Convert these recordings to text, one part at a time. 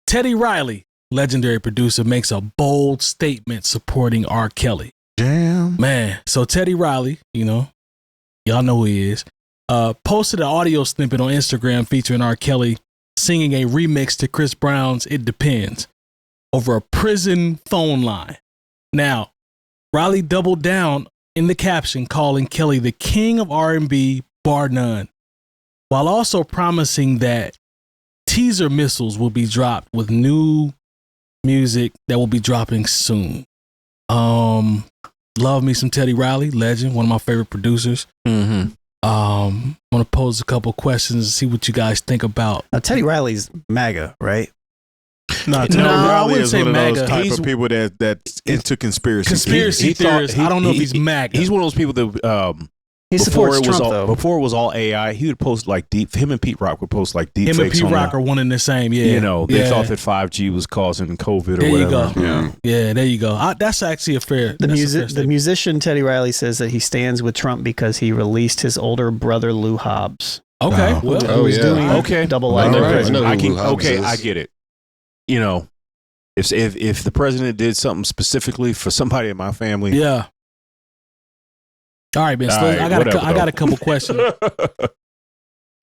Teddy Riley, legendary producer, makes a bold statement supporting R. Kelly. Damn. Man, so Teddy Riley, y'all know who he is, posted an audio snippet on Instagram featuring R. Kelly singing a remix to Chris Brown's It Depends over a prison phone line. Now, Riley doubled down in the caption, calling Kelly the king of R&B Bar None, while also promising that teaser missiles will be dropped with new music that will be dropping soon. Love me some Teddy Riley, legend, one of my favorite producers. Mm-hmm. I want to pose a couple questions and see what you guys think about. Now, Teddy Riley's MAGA, right? No, Teddy I Riley wouldn't is say one of MAGA. those type of people that's into conspiracy. Conspiracy theorists. I don't know if he's MAGA. He's one of those people that He supports Trump, though. Before it was all AI, he would post like him and Pete Rock would post like deep Him and fakes Pete on Rock are one and the same. Yeah, they thought that 5G was causing COVID or there whatever. You go. Yeah, there you go. That's actually a fair. The musician Teddy Riley says that he stands with Trump because he released his older brother Lou Hobbs. Okay, who was doing double life. I get it. If the president did something specifically for somebody in my family, yeah. All right, man. I got a couple questions.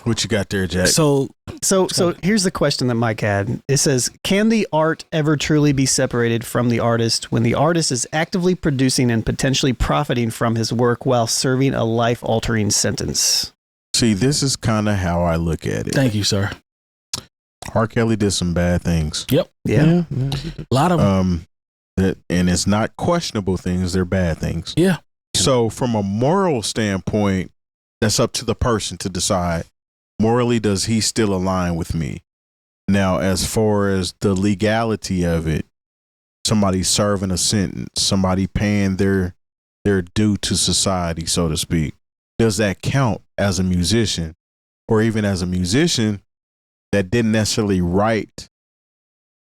What you got there, Jack? So here's the question that Mike had. It says, can the art ever truly be separated from the artist when the artist is actively producing and potentially profiting from his work while serving a life-altering sentence? See, this is kind of how I look at it. Thank you, sir. R. Kelly did some bad things. Yep. Yeah. A lot of them. And it's not questionable things, they're bad things. Yeah. So from a moral standpoint, that's up to the person to decide. Morally, does he still align with me? Now, as far as the legality of it, somebody serving a sentence, somebody paying their due to society, so to speak, does that count as a musician? Or even as a musician that didn't necessarily write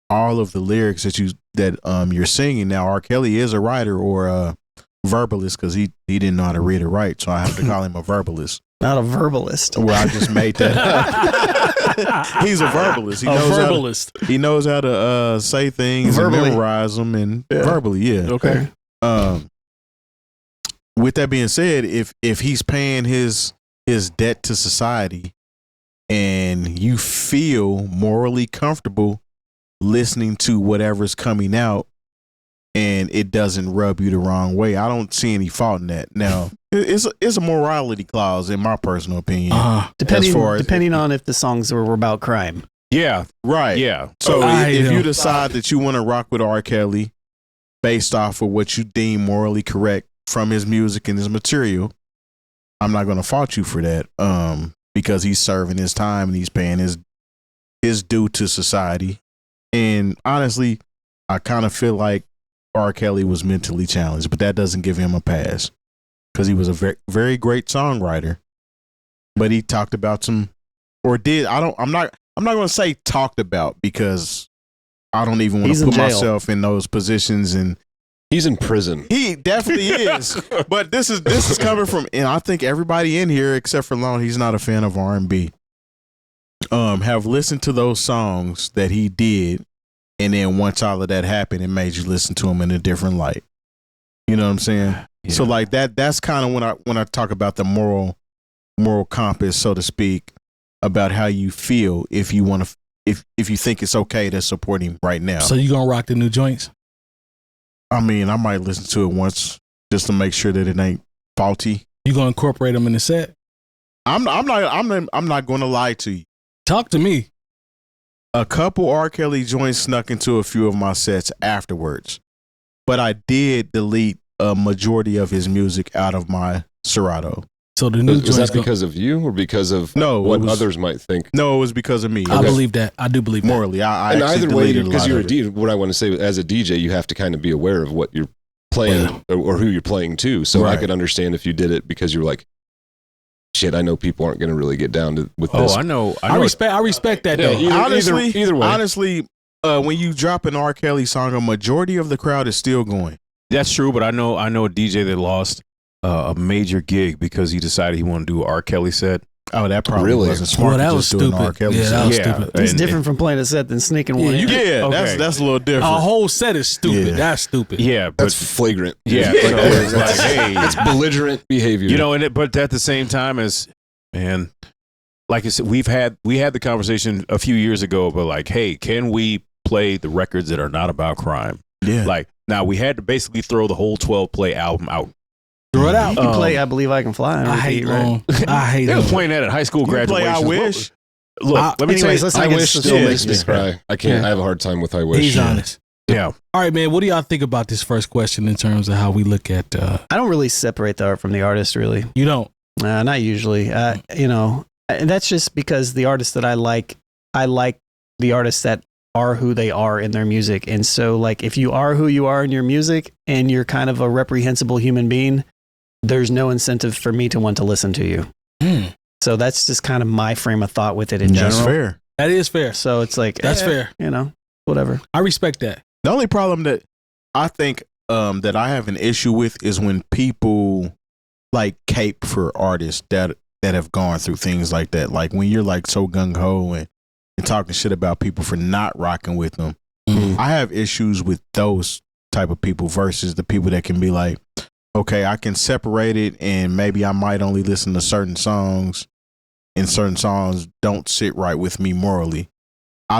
all of the lyrics that you're singing. Now, R. Kelly is a writer or a verbalist because he didn't know how to read or write, so I have to call him a verbalist. Not a verbalist. Well, I just made that up. He's a verbalist. He knows how to say things verbally, and memorize them, and verbally, yeah. Okay. With that being said, if he's paying his debt to society, and you feel morally comfortable listening to whatever's coming out, and it doesn't rub you the wrong way, I don't see any fault in that. Now, it's a morality clause in my personal opinion. Depending on if the songs were about crime. Yeah. Right. Yeah. So if you decide that you want to rock with R. Kelly based off of what you deem morally correct from his music and his material, I'm not going to fault you for that. Because he's serving his time and he's paying his due to society. And honestly, I kind of feel like R. Kelly was mentally challenged, but that doesn't give him a pass because he was a very, very great songwriter. But he talked about I'm not going to say talked about because I don't even want to put myself in those positions, and he's in prison. He definitely is. But this is coming from, and I think everybody in here except for Lone, he's not a fan of R&B. Have listened to those songs that he did, and then once all of that happened, it made you listen to him in a different light. You know what I'm saying? Yeah. So like that's kind of when I talk about the moral compass, so to speak, about how you feel if you want to, if you think it's okay to support him right now. So you gonna rock the new joints? I mean, I might listen to it once just to make sure that it ain't faulty. You gonna incorporate them in the set? I'm not going to lie to you. Talk to me. A couple R. Kelly joints snuck into a few of my sets afterwards, but I did delete a majority of his music out of my Serato. So the new is that because of you or because of what others might think? No, it was because of me. I believe that. I do believe morally. that. And either way, because you're a DJ, what I want to say, as a DJ, you have to kind of be aware of what you're playing or who you're playing to. So I could understand if you did it because you were like, shit, I know people aren't going to really get down with this. Oh, I know. I respect that though. Either way. Honestly, when you drop an R. Kelly song, a majority of the crowd is still going. That's true, but I know a DJ that lost a major gig because he decided he wanted to do an R. Kelly set. Oh, that probably Really? wasn't smart. Well, that to was just do an stupid. R. Kelly Yeah, that song. was stupid. It's different from playing a set than sneaking one in. Yeah, Okay. that's a little different. A whole set is stupid. Yeah. That's stupid. Yeah, but That's flagrant. yeah, Like, so it's like, that's, hey, that's belligerent behavior. you know, but at the same time, as man, like I said, we had the conversation a few years ago, but like, hey, can we play the records that are not about crime? Yeah. Like, now we had to basically throw the whole 12 play album out. Throw it out. You can play I Believe I Can Fly. on I hate repeat, right? long. I hate They was long. playing that at high school You play graduation. I Wish. Look, let me tell Anyways, you, let's I not get wish so still serious. makes me cry. I can't. I have a hard time with I wish. He's honest. yeah. All right, man. What do y'all think about this first question in terms of how we look at? I don't really separate the art from the artist, really. You don't. Not usually. You know, and that's just because the artists that I like the artists that are who they are in their music. And so, like, if you are who you are in your music and you're kind of a reprehensible human being, there's no incentive for me to want to listen to you. So that's just kind of my frame of thought with it in That's general. fair. That is fair. So it's like, That's fair. You know, whatever. I respect that. The only problem that I think that I have an issue with is when people like cape for artists that have gone through things like that. Like when you're like so gung ho and talking shit about people for not rocking with them. Mhm. I have issues with those type of people versus the people that can be like, okay, I can separate it and maybe I might only listen to certain songs and certain songs don't sit right with me morally. I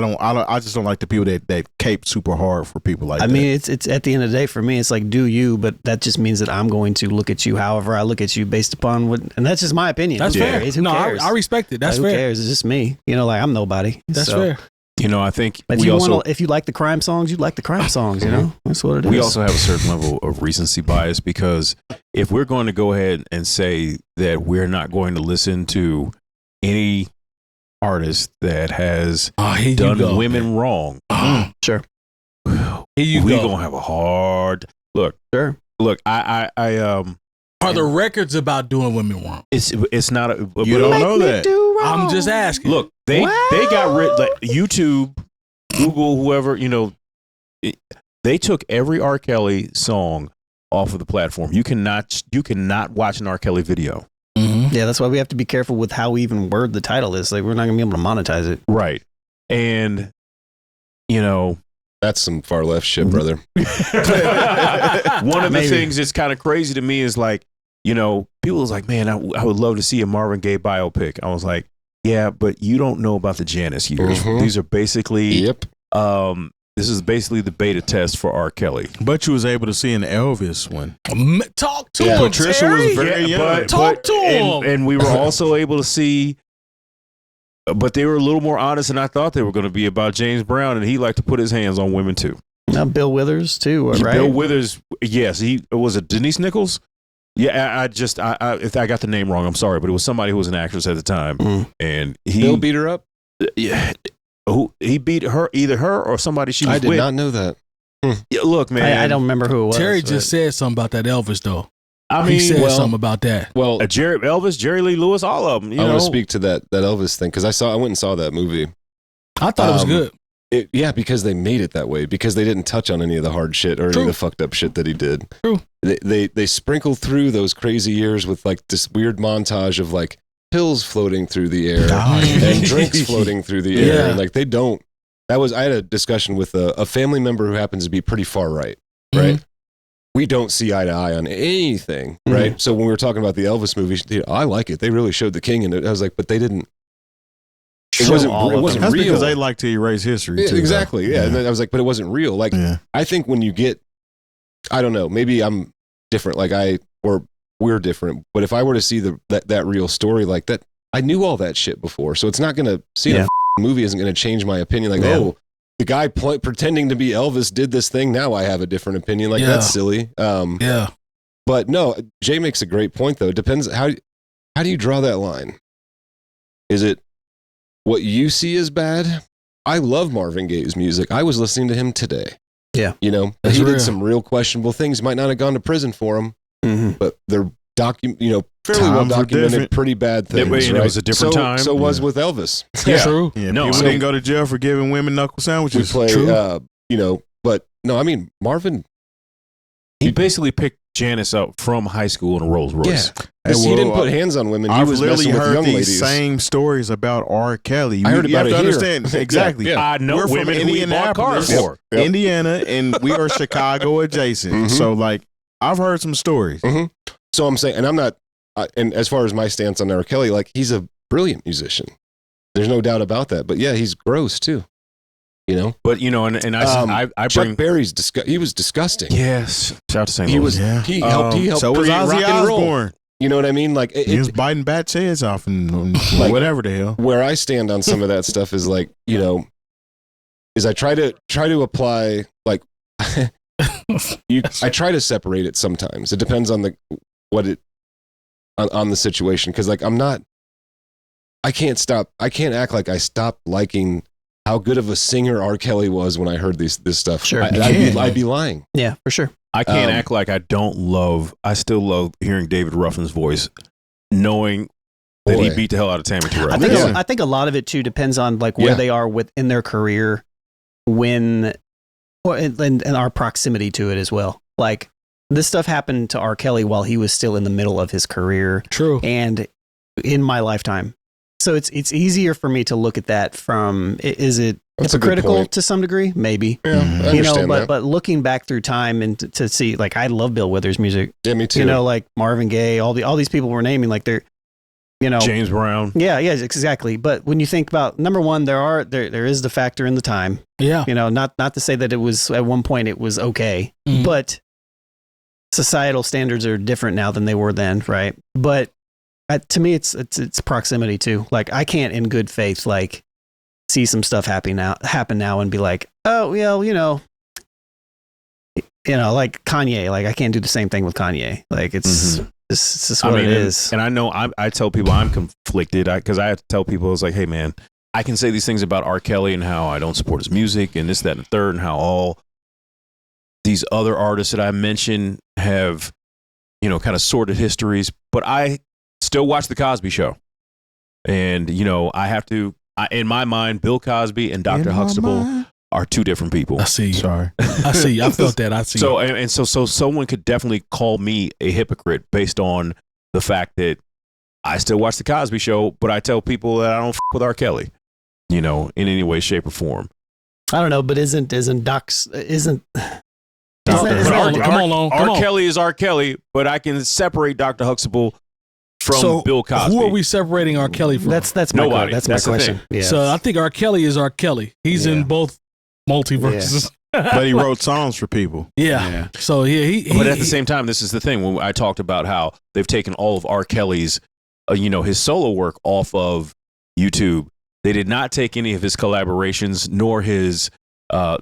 just don't like the people that cape super hard for people like that. I mean, it's at the end of the day for me, it's like do you, but that just means that I'm going to look at you however I look at you based upon what, and that's just my opinion. That's Who fair. cares? Who No, cares? I respect it. That's Like, fair. Who cares? It's just me. You know, like I'm nobody. That's So- fair. You know, I think But we you also if you like the crime songs, you like the crime songs. You know, that's what it is. we also have a certain level of recency bias because if we're going to go ahead and say that we're not going to listen to any artist that has Oh, here you done go. women wrong, Sure. Here you we go. gonna have a hard look. Sure. Look, I Are the records about doing women wrong? it's not a. You don't know that. I'm just asking. Look, they got rid like YouTube, Google, whoever, you know, they took every R. Kelly song off of the platform. You cannot watch an R. Kelly video. Mm-hmm. Yeah, that's why we have to be careful with how we even word the title is. Like, we're not gonna be able to monetize it. Right. And you know, That's some far left shit, brother. one of the Maybe. things that's kind of crazy to me is like, you know, people was like, man, I would love to see a Marvin Gaye biopic. I was like, yeah, but you don't know about the Janis years. Mhm. These are basically, Yep. this is basically the beta test for R. Kelly. But you was able to see an Elvis one. Talk to Yeah. him. Patricia Terry. was very young. Talk to him. And we were also able to see, but they were a little more honest than I thought they were going to be about James Brown, and he liked to put his hands on women too. Now, Bill Withers too, right? Bill Withers, yes, he was it Denise Nichols. Yeah, if I got the name wrong, I'm sorry, but it was somebody who was an actress at the time, and Bill beat her up. yeah, who he beat her, either her or somebody she was I did with. not know that. Yeah, look, man, I don't remember who it was. Terry but- just said something about that Elvis though. I He mean, said well, something about that. Well, Elvis, Jerry Lee Lewis, all of them. You I know, want to speak to that Elvis thing because I went and saw that movie. I thought it was good. Yeah, because they made it that way because they didn't touch on any of the hard shit or any True. of the fucked up shit that he did. True. They sprinkled through those crazy years with like this weird montage of like pills floating through the air and drinks floating through the air. Yeah. And like they don't. I had a discussion with a family member who happens to be pretty far right. Right. We don't see eye to eye on anything. Right. So when we were talking about the Elvis movie, I like it. They really showed the king in it. I was like, but they didn't. It wasn't That's real. because they like to erase history Yeah, too. exactly. Yeah. And then I was like, but it wasn't real. Like, Yeah. I think when you get, I don't know, maybe I'm different. Like we're different. But if I were to see that real story like that, I knew all that shit before. So it's not going to see a movie isn't going to change my opinion. Like, oh, the guy pretending to be Elvis did this thing. Now I have a different opinion. Like that's silly. Yeah. But no, Jay makes a great point though. It depends how do you draw that line? Is it what you see as bad? I love Marvin Gaye's music. I was listening to him today. Yeah. You know, That's he real. did some real questionable things. Might not have gone to prison for them, but they're fairly well Times were documented, different. pretty bad things. and it right? was a different time. So was with Elvis. Yeah. True. Yeah, No, people so- didn't go to jail for giving women knuckle We sandwiches. play, True. but no, I mean, Marvin, he basically picked Janice up from high school in a Rolls Royce. Yeah. Because he didn't put hands on women. He was literally messing with heard young these ladies. same stories about R. Kelly. I heard you about have it to here. understand exactly. Yeah. I know We're from women who he bought cars Indianapolis, for. Yep. Indiana, and we are Chicago adjacent. Mhm. So, like, I've heard some stories. Mhm. So I'm saying, and I'm not, and as far as my stance on R. Kelly, like, he's a brilliant musician. There's no doubt about that. But yeah, he's gross too. You know? But, you know, and I Chuck bring. Berry's, he was disgusting. Yes. Shout out to St. He Louis. was, Yeah. he helped So was create rock Ozzy and roll. Osbourne. You know what I mean? Like, He was biting bats' heads off and Like- whatever the hell. where I stand on some of that stuff is like, you know, is I try to apply, like, I try to separate it sometimes. It depends on on the situation. Cause like, I can't act like I stopped liking how good of a singer R. Kelly was when I heard this stuff. Sure. I'd be lying. Yeah, for sure. I can't act like I still love hearing David Ruffin's voice, knowing that he Boy. beat the hell out of Tammy Terrell. I think a lot of it too depends on like where Yeah. they are within their career and our proximity to it as well. Like this stuff happened to R. Kelly while he was still in the middle of his career True. and in my lifetime. So it's easier for me to look at that from, is it That's a good hypocritical point. to some degree? Maybe. Yeah, I You know, understand that. but looking back through time and to see, like, I love Bill Withers' music. Yeah, me too. You know, like Marvin Gaye, all these people we're naming, like they're, you know, James Brown. yeah, exactly. But when you think about number one, there is the factor in the time. Yeah. You know, not to say that it was at one point it was okay, Mhm. but societal standards are different now than they were then, right? But to me, it's proximity too. Like I can't, in good faith, like see some stuff happen now, and be like, oh, well, you know, like Kanye. Like I can't do the same thing with Kanye. Like it's just what it is. And I know I tell people I'm conflicted because I have to tell people, it's like, hey, man, I can say these things about R. Kelly and how I don't support his music and this, that, and the third, and how all these other artists that I mentioned have, you know, kind of sordid histories. But I still watch The Cosby Show. And, you know, I have to, in my mind, Bill Cosby and Dr. Huxtable are two different people. I see. Sorry. I see. I felt that. I see. So, and so someone could definitely call me a hypocrite based on the fact that I still watch The Cosby Show, but I tell people that I don't f with R. Kelly, you know, in any way, shape, or form. I don't know, but isn't But that- R. Kelly is R. Kelly, but I can separate Dr. Huxtable from So Bill Cosby. who are we separating R. Kelly from? That's my Nobody. That's That's my the question. thing. Yeah. So I think R. Kelly is R. Kelly. He's in Yeah. both multiverses. But he wrote songs for people. Yeah. So yeah, he But at the same time, this is the thing. When I talked about how they've taken all of R. Kelly's, you know, his solo work off of YouTube, they did not take any of his collaborations nor his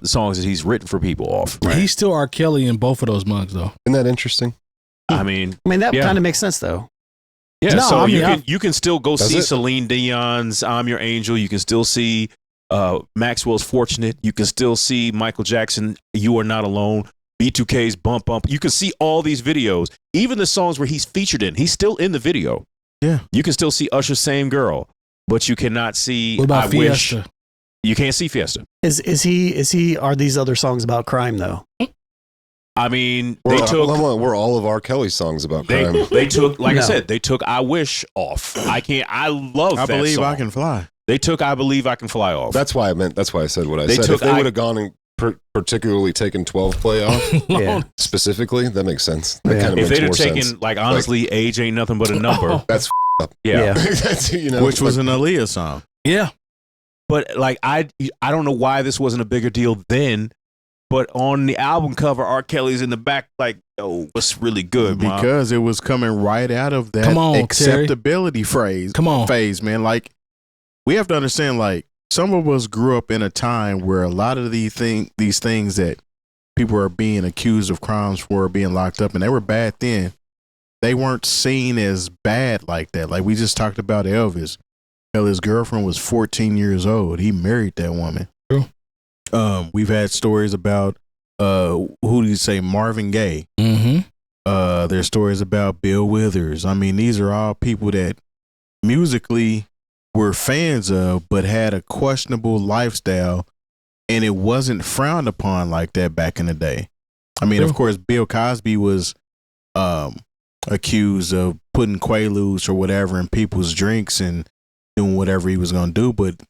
songs that he's written for people off. he's still R. Kelly in both of those mugs though. Isn't that interesting? I mean, that yeah. kind of makes sense though. yeah. No, So I mean, you can still go Does see it? Celine Dion's "I'm Your Angel." You can still see Maxwell's "Fortunate." You can still see Michael Jackson, "You Are Not Alone." B2K's "Bump Bump." You can see all these videos, even the songs where he's featured in. He's still in the video. Yeah. You can still see Usher's "Same Girl," but you cannot see. What about I Wish. Fiesta? You can't see Fiesta. Is he? Are these other songs about crime though? I mean, We're they all of R. Kelly's songs about they, crime. they took, like I No. said, they took "I Wish" off. I love I that believe song. I can fly. They took "I Believe I Can Fly" off. That's why I said what I They said. took If they I- would have gone and particularly taken 12 play off Yeah. specifically, that makes sense. That Yeah. kind of if makes they'd more have taken, sense. like, honestly, age ain't nothing but a number. That's Yeah. That's, you know, Which was an Aaliyah song. Yeah. But like I don't know why this wasn't a bigger deal then, but on the album cover, R. Kelly's in the back like, yo, what's really good, man? Because it was coming right out of that Come on, acceptability Come on. phase, man. Like, we have to understand, like, some of us grew up in a time where a lot of these things that people are being accused of crimes for, being locked up, and they were bad then, they weren't seen as bad like that. Like, we just talked about Elvis. Hell, his girlfriend was 14 years old. He married that woman. True. We've had stories about, who do you say, Marvin Gaye. Mm-hmm. There's stories about Bill Withers. I mean, these are all people that musically were fans of, but had a questionable lifestyle, and it wasn't frowned upon like that back in the day. I mean, of course, Bill Cosby was accused of putting Quaaludes or whatever in people's drinks and doing whatever he was gonna do, but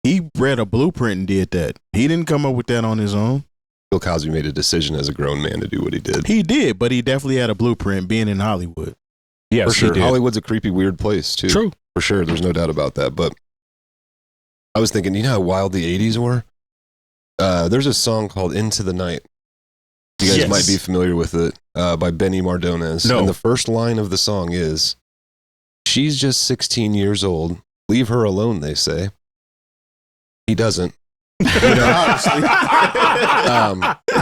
he read a blueprint and did that. He didn't come up with that on his own. Bill Cosby made a decision as a grown man to do what he did. He did, but he definitely had a blueprint being in Hollywood. Yes, for sure. he did. Hollywood's a creepy, weird place too. True. For sure. There's no doubt about that. But I was thinking, you know how wild the 80s were? There's a song called Into the Night. You guys might be familiar with it, by Benny Mardones. No. And the first line of the song is, "She's just 16 years old. Leave her alone," they say. He doesn't. You know,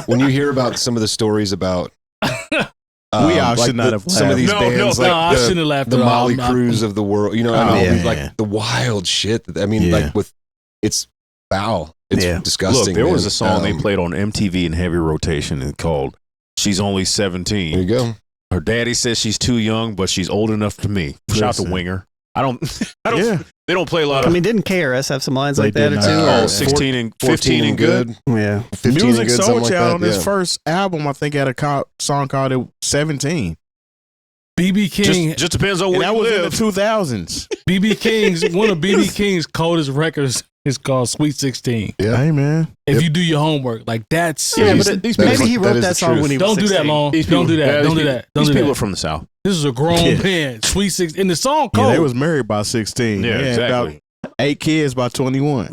when you hear about some of the stories about We all should not have some of these bands, I like shouldn't have laughed the at all. Molly Crews of the world, you know, I mean, yeah. like the wild shit. I mean, Yeah. like with it's foul, it's disgusting. Look, there was man. a song they played on MTV in heavy rotation called "She's Only 17." There you go. Her daddy says she's too young, but she's old enough to me. Shout out to Listen. Winger. I don't. Yeah. They don't play a lot I of. mean, didn't KRS have some lines They like that did or not. two? Oh, Or- 16 and 15 and good. Yeah. 15 and Music good, Soul something like Child that, on his yeah. first album, I think, had a song called 17. BB King. Just depends on And where that you was in the live. 2000s. BB King's one of BB King's coldest records is called Sweet 16. Yeah. Hey, man. If you do your homework, like that's Yeah, These- but these that people, is- Maybe he that wrote is that the song truth. when he was don't do that 16. long. these Don't people, do that. yeah, Don't these do people- that. Don't These do people that. are from the South. This is a grown Yeah. man. Sweet 16 in the song Yeah, cold. they was married by 16. Yeah, They had exactly. about 8 kids by 21.